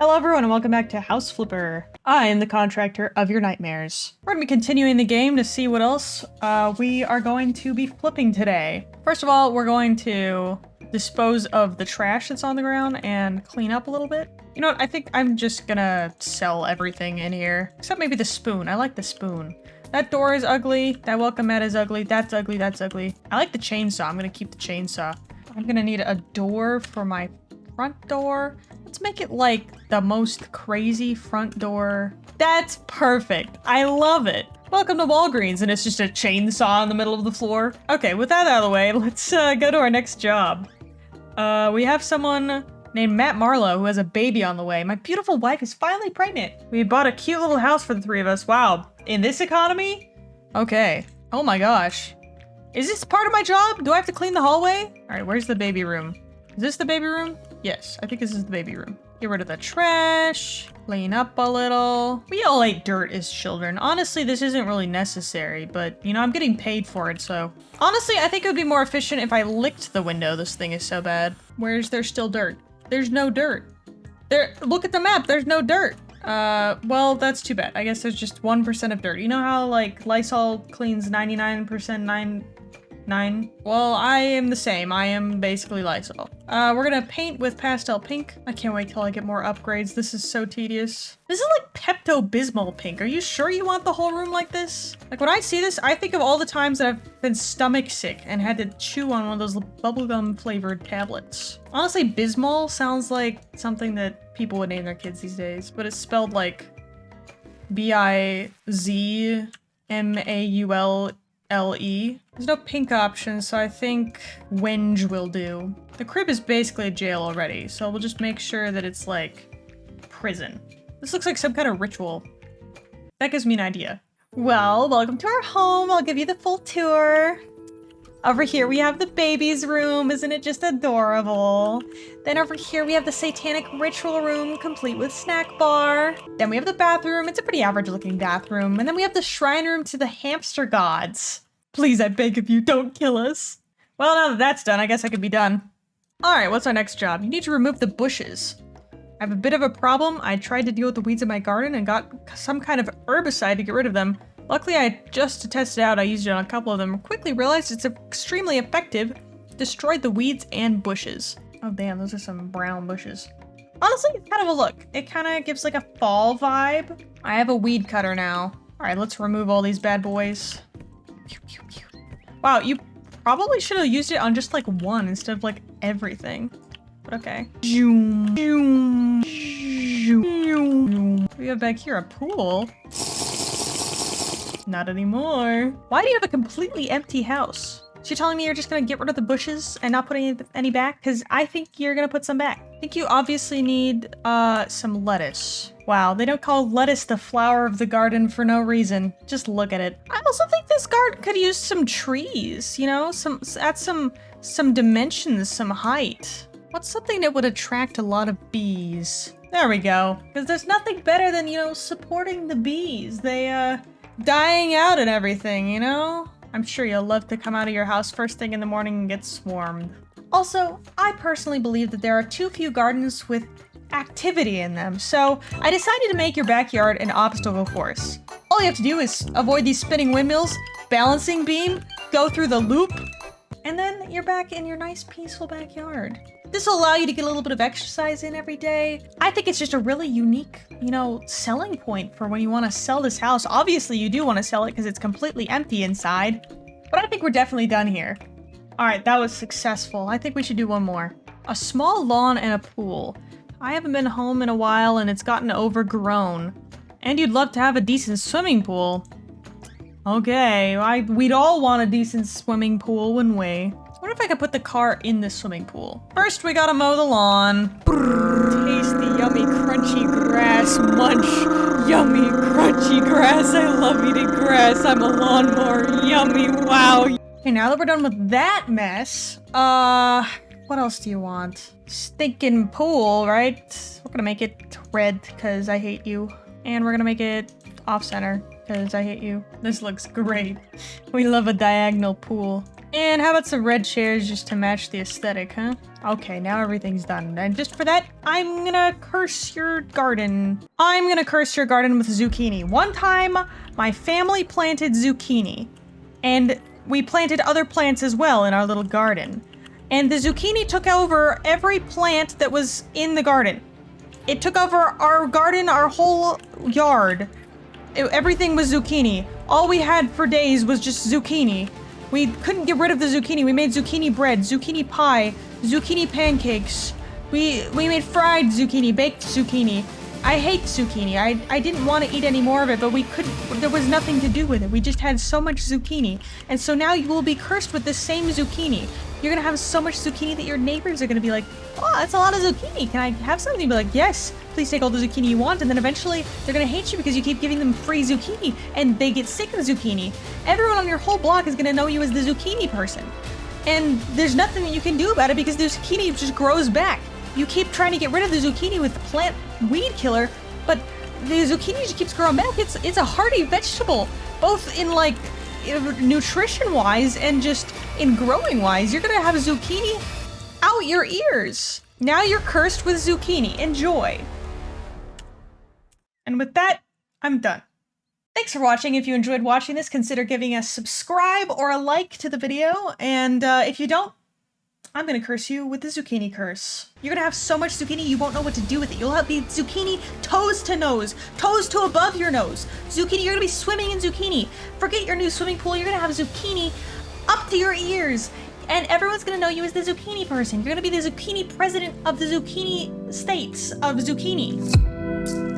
Hello everyone and welcome back to House Flipper. I am the contractor of your nightmares. We're going to be continuing the game to see what else we are going to be flipping today. First of all, we're going to dispose of the trash that's on the ground and clean up a little bit. You know what, I think I'm just gonna sell everything in here. Except maybe the spoon. I like the spoon. That door is ugly. That welcome mat is ugly. That's ugly. That's ugly. I like the chainsaw. I'm gonna keep the chainsaw. I'm gonna need a door for my front door. Let's make it like the most crazy front door. That's perfect. I love it. Welcome to Walgreens, and it's just a chainsaw in the middle of the floor. Okay, with that out of the way, let's go to our next job. We have someone named Matt Marlowe who has a baby on the way. My beautiful wife is finally pregnant. We bought a cute little house for the three of us. Wow. In this economy? Okay. Oh my gosh. Is this part of my job? Do I have to clean the hallway? All right, where's the baby room? Is this the baby room? Yes, I think this is the baby room. Get rid of the trash, clean up a little. We all ate dirt as children. Honestly, this isn't really necessary, but you know, I'm getting paid for it, so. Honestly, I think it would be more efficient if I licked the window. This thing is so bad. Where's there still dirt? There's no dirt. There, look at the map, there's no dirt. Well, that's too bad. I guess there's just 1% of dirt. You know how like Lysol cleans 99%, 9? Well, I am the same. I am basically Lysol. We're gonna paint with pastel pink. I can't wait till I get more upgrades. This is so tedious. This is like Pepto-Bismol pink. Are you sure you want the whole room like this? Like when I see this, I think of all the times that I've been stomach sick and had to chew on one of those bubblegum flavored tablets. Honestly, Bismol sounds like something that people would name their kids these days, but it's spelled like B-I-Z-M-A-U-L-L-E. There's no pink option, so I think Wenge will do. The crib is basically a jail already, so we'll just make sure that it's like prison. This looks like some kind of ritual. That gives me an idea. Well, welcome to our home. I'll give you the full tour. Over here we have the baby's room. Isn't it just adorable? Then over here we have the satanic ritual room, complete with snack bar. Then we have the bathroom. It's a pretty average looking bathroom. And then we have the shrine room to the hamster gods. Please, I beg of you, don't kill us. Well, now that that's done, I guess I could be done. All right, what's our next job? You need to remove the bushes. I have a bit of a problem. I tried to deal with the weeds in my garden and got some kind of herbicide to get rid of them. Luckily, just to test it out, I used it on a couple of them. Quickly realized it's extremely effective. Destroyed the weeds and bushes. Oh damn, those are some brown bushes. Honestly, it's kind of a look. It kind of gives like a fall vibe. I have a weed cutter now. All right, let's remove all these bad boys. Wow, you probably should have used it on just like one instead of like everything. But okay. We have back here a pool. Not anymore. Why do you have a completely empty house? So you're telling me you're just gonna get rid of the bushes and not put any back? Because I think you're gonna put some back. I think you obviously need some lettuce. Wow, they don't call lettuce the flower of the garden for no reason. Just look at it. I also think this garden could use some trees, you know? Add some dimensions, some height. What's something that would attract a lot of bees? There we go. Because there's nothing better than, you know, supporting the bees. They, dying out and everything, you know? I'm sure you'll love to come out of your house first thing in the morning and get swarmed. Also, I personally believe that there are too few gardens with activity in them, so I decided to make your backyard an obstacle course. All you have to do is avoid these spinning windmills, balancing beam, go through the loop, and then you're back in your nice peaceful backyard. This will allow you to get a little bit of exercise in every day. I think it's just a really unique, you know, selling point for when you want to sell this house. Obviously, you do want to sell it because it's completely empty inside, but I think we're definitely done here. All right, that was successful. I think we should do one more. A small lawn and a pool. I haven't been home in a while and it's gotten overgrown. And you'd love to have a decent swimming pool. Okay, we'd all want a decent swimming pool, wouldn't we? I wonder if I could put the car in this swimming pool. First, we gotta mow the lawn. Taste the yummy, crunchy grass. Munch. Yummy, crunchy grass. I love eating grass. I'm a lawnmower. Yummy, wow. Okay, now that we're done with that mess, what else do you want? Stinking pool, right? We're gonna make it red, because I hate you. And we're gonna make it off-center, because I hate you. This looks great. We love a diagonal pool. And how about some red chairs just to match the aesthetic, huh? Okay, now everything's done. And just for that, I'm gonna curse your garden. I'm gonna curse your garden with zucchini. One time, my family planted zucchini. And we planted other plants as well in our little garden. And the zucchini took over every plant that was in the garden. It took over our garden, our whole yard. Everything was zucchini. All we had for days was just zucchini. We couldn't get rid of the zucchini. We made zucchini bread, zucchini pie, zucchini pancakes. We made fried zucchini, baked zucchini. I hate zucchini. I didn't want to eat any more of it, but we couldn't, there was nothing to do with it. We just had so much zucchini. And so now you will be cursed with the same zucchini. You're gonna have so much zucchini that your neighbors are gonna be like, oh, that's a lot of zucchini. Can I have something? You'll be like, yes, please take all the zucchini you want. And then eventually they're gonna hate you because you keep giving them free zucchini and they get sick of zucchini. Everyone on your whole block is gonna know you as the zucchini person. And there's nothing that you can do about it because the zucchini just grows back. You keep trying to get rid of the zucchini with plant weed killer, but the zucchini just keeps growing back. It's a hardy vegetable, both in like nutrition wise and just in growing wise. You're gonna have zucchini out your ears. Now you're cursed with zucchini. Enjoy. And with that, I'm done. Thanks for watching. If you enjoyed watching this, consider giving a subscribe or a like to the video. And if you don't, I'm gonna curse you with the zucchini curse. You're gonna have so much zucchini you won't know what to do with it. You'll have the zucchini toes to nose, toes to above your nose. Zucchini, you're gonna be swimming in zucchini. Forget your new swimming pool, you're gonna have zucchini up to your ears. And everyone's gonna know you as the zucchini person. You're gonna be the zucchini president of the zucchini states of zucchini.